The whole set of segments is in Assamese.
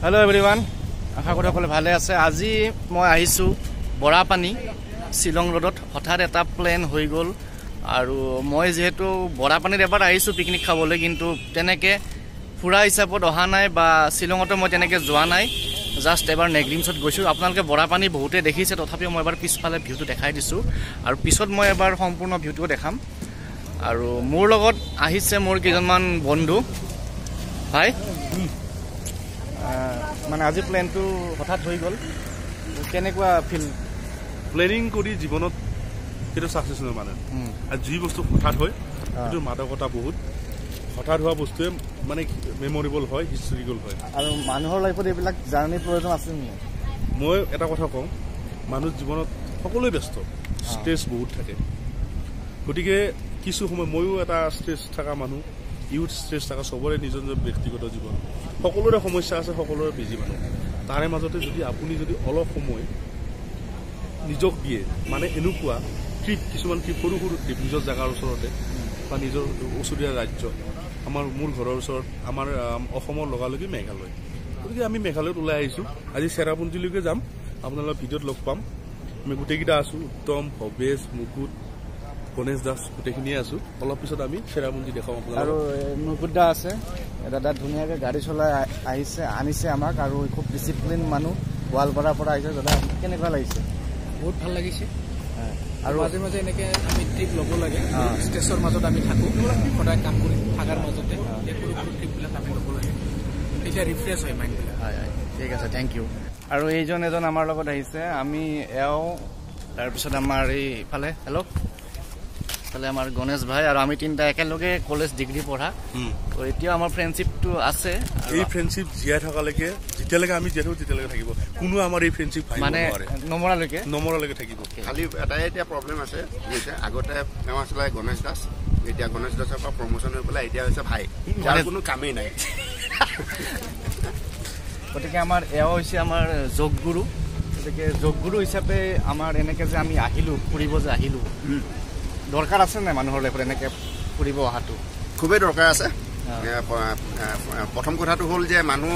হেল্ল' এভৰিৱান, আশা কৰোঁ সকলোৱে ভালে আছে। আজি মই আহিছোঁ বৰাপানী শ্বিলং ৰোডত। হঠাৎ এটা প্লেন হৈ গ'ল আৰু মই যিহেতু বৰাপানীত এবাৰ আহিছোঁ পিকনিক খাবলৈ, কিন্তু তেনেকৈ ফুৰা হিচাপত অহা নাই বা শ্বিলঙতো মই তেনেকৈ যোৱা নাই। জাষ্ট এবাৰ নেগলিমছত গৈছোঁ। আপোনালোকে বৰাপানী বহুতে দেখিছে, তথাপিও মই এবাৰ পিছফালে ভিউটো দেখাই দিছোঁ আৰু পিছত মই এবাৰ সম্পূৰ্ণ ভিউটো দেখাম। আৰু মোৰ লগত আহিছে মোৰ কেইজনমান বন্ধু। হাই, মানে আজি প্লেনটো হঠাৎ হৈ গ'ল, কেনেকুৱা ফিল? প্লেনিং কৰি জীৱনত সেইটো ছাকচেছ নহয় মানে। আৰু যি বস্তু হঠাৎ হয় সেইটো মাদকতা বহুত। হঠাৎ হোৱা বস্তুৱে মানে মেমৰেবল হয়, হিষ্টৰিকেল হয়। আৰু মানুহৰ লাইফত এইবিলাক জাৰ্ণিৰ প্ৰয়োজন আছে নেকি? মই এটা কথা কওঁ, মানুহ জীৱনত সকলোৱে ব্যস্ত, ষ্ট্ৰেছ বহুত থাকে। গতিকে কিছু সময় ময়ো এটা ষ্ট্ৰেছ থকা মানুহ, ইউথ ষ্ট্ৰেছ থকা, চবৰে নিজৰ নিজৰ ব্যক্তিগত জীৱন, সকলোৰে সমস্যা আছে, সকলোৰে বিজি মানুহ। তাৰে মাজতে যদি আপুনি যদি অলপ সময় নিজক দিয়ে, মানে এনেকুৱা ট্ৰিপ, কিছুমান ট্ৰিপ সৰু সৰু ট্ৰিপ নিজৰ জেগাৰ ওচৰতে বা নিজৰ ওচৰীয়া ৰাজ্য, মোৰ ঘৰৰ ওচৰত আমাৰ অসমৰ লগালগি মেঘালয়। গতিকে আমি মেঘালয়ত ওলাই আহিছোঁ। আজি চেৰাপুঞ্জীলৈকে যাম, আপোনালোকৰ ভিডিঅ'ত লগ পাম। আমি গোটেইকেইটা আছোঁ, উত্তম, ভৱেশ, মুকুট, গণেশ দাস, গোটেইখিনিয়ে আছোঁ। অলপ পিছত আমি চেৰাপুঞ্জী দেখাম আপোনালোকক। আৰু মুকুট দা আছে, দাদা ধুনীয়াকৈ গাড়ী চলাই আহিছে, আনিছে আমাক, আৰু খুব ডিচিপ্লিন মানুহ, গোৱালপাৰাৰ পৰা আহিছে। দাদা কেনেকুৱা লাগিছে? বহুত ভাল লাগিছে। আৰু মাজে মাজে এনেকৈ আমি ট্ৰিপ ল'ব লাগে, ষ্ট্ৰেছৰ মাজত আমি থাকোঁ, সদায় কাম কৰি থকাৰ মাজতে এই সৰু সৰু ট্ৰিপবিলাক আমি ল'ব লাগে, এতিয়া ৰিফ্ৰেছ হয় মাইণ্ডবিলাক। হয় হয়, ঠিক আছে, থেংক ইউ। আৰু এজন আমাৰ লগত আহিছে, আমি এওঁ, তাৰপিছত আমাৰ এইফালে হেল্ল', ইফালে আমাৰ গণেশ ভাই, আৰু আমি তিনিটা একেলগে কলেজ ডিগ্ৰী পঢ়া। তো এতিয়াও আমাৰ ফ্ৰেণ্ডশ্বিপটো আছে। এই ফ্ৰেণ্ডশ্বিপ জীয়াই থকালৈকে, যেতিয়ালৈকে আমি জীয়াই থাকোঁ তেতিয়ালৈকে থাকিব। কোনো আমাৰ এই ফ্ৰেণ্ডশ্বিপ মানে নমৰালৈকে থাকিব। খালি এটাই এতিয়া প্ৰব্লেম আছে, আগতে তেওঁ আছিলে গণেশ দাস, এতিয়া গণেশ দাসৰ পৰা প্ৰমোশ্যন হৈ পেলাই এতিয়া হৈছে ভাই, যাৰ কোনো কামেই নাই। গতিকে আমাৰ এওঁ হৈছে আমাৰ যোগগুৰু। গতিকে যোগগুৰু হিচাপে আমাৰ এনেকৈ যে আমি আহিলোঁ, ফুৰিব যে আহিলোঁ, দৰকাৰ আছে নাই মানুহৰ লাইফত এনেকৈ ফুৰিব অহাটো? খুবেই দৰকাৰ আছে। প্ৰথম কথাটো হ'ল যে মানুহ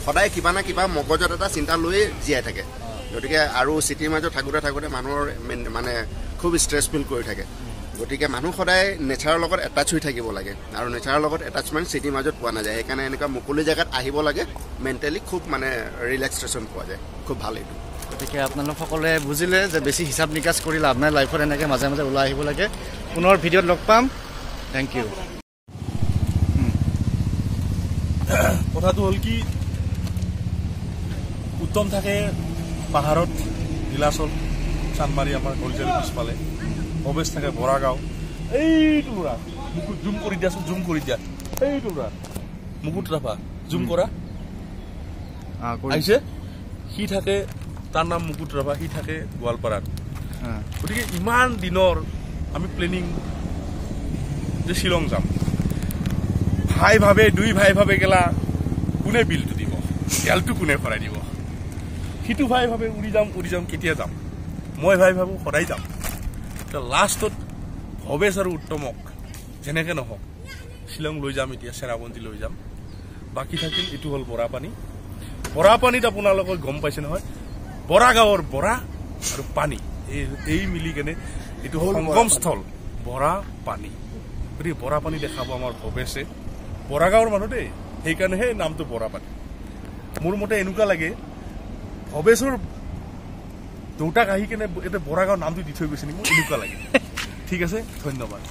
সদায় কিবা না কিবা মগজত এটা চিন্তা লৈয়ে জীয়াই থাকে। গতিকে আৰু চিটিৰ মাজত থাকোঁতে থাকোঁতে মানুহৰ মানে খুব ষ্ট্ৰেছ ফিল কৰি থাকে। গতিকে মানুহ সদায় নেচাৰৰ লগত এটাচ হৈ থাকিব লাগে, আৰু নেচাৰৰ লগত এটাচমেণ্ট চিটিৰ মাজত পোৱা নাযায়। সেইকাৰণে এনেকুৱা মুকলি জেগাত আহিব লাগে, মেণ্টেলি খুব মানে ৰিলেক্সেশ্যন পোৱা যায়। খুব ভাল এইটো। গতিকে আপোনালোক সকলোৱে বুজিলে যে বেছি হিচাপ নিকাচ কৰি লাভ নাই, লাইফত এনেকৈ মাজে মাজে ওলাই আহিব লাগে। পুনৰ ভিডিঅ'ত লগ পাম, থেংক ইউ। কথাটো হ'ল কি, উত্তম থাকে পাহাৰত, নীলাচল, চানমাৰী, আমাৰ হলচেল পিছফালে। ভৱেশ থাকে বৰাগাঁও। এইটো ল'ৰা মুকুট, জুম কৰি দিয়াচোন, জুম কৰি দিয়া। এইটো ল'ৰা মুকুট ৰাভা, জুম কৰা আহিছে। সি থাকে, তাৰ নাম মুকুট ৰাভা, সি থাকে গোৱালপাৰাত। গতিকে ইমান দিনৰ আমি প্লেনিং যে শ্বিলং যাম, দুই ভাই ভাবে গেলা কোনে বিলটো দিব, তেলটো কোনে ভৰাই দিব। সিটো ভাই ভাবে উৰি যাম, কেতিয়া যাম। মই ভাই ভাবোঁ সদায় যাম। লাষ্টত ভৱেশ আৰু উত্তমক যেনেকৈ নহওক শ্বিলং লৈ যাম, এতিয়া চেৰাপুঞ্জী লৈ যাম। বাকী থাকিল এইটো হ'ল বৰাপানী। বৰাপানীত আপোনালোকে গম পাইছে নহয়, বৰাগাঁৱৰ বৰা আৰু পানী, এই মিলি কেনে এইটো হ'ল সংগমস্থল বৰাপানী। গতিকে বৰাপানী দেখাব আমাৰ ভৱেশে, বৰাগাঁৱৰ মানুহ দেই, সেইকাৰণেহে নামটো বৰাপানী। মোৰ মতে এনেকুৱা লাগে ভৱেশৰ দেউতাক আহি কেনে এতিয়া বৰাগাঁৱৰ নামটো দি থৈ গৈছে নেকি, মোৰ এনেকুৱা লাগে। ঠিক আছে, ধন্যবাদ।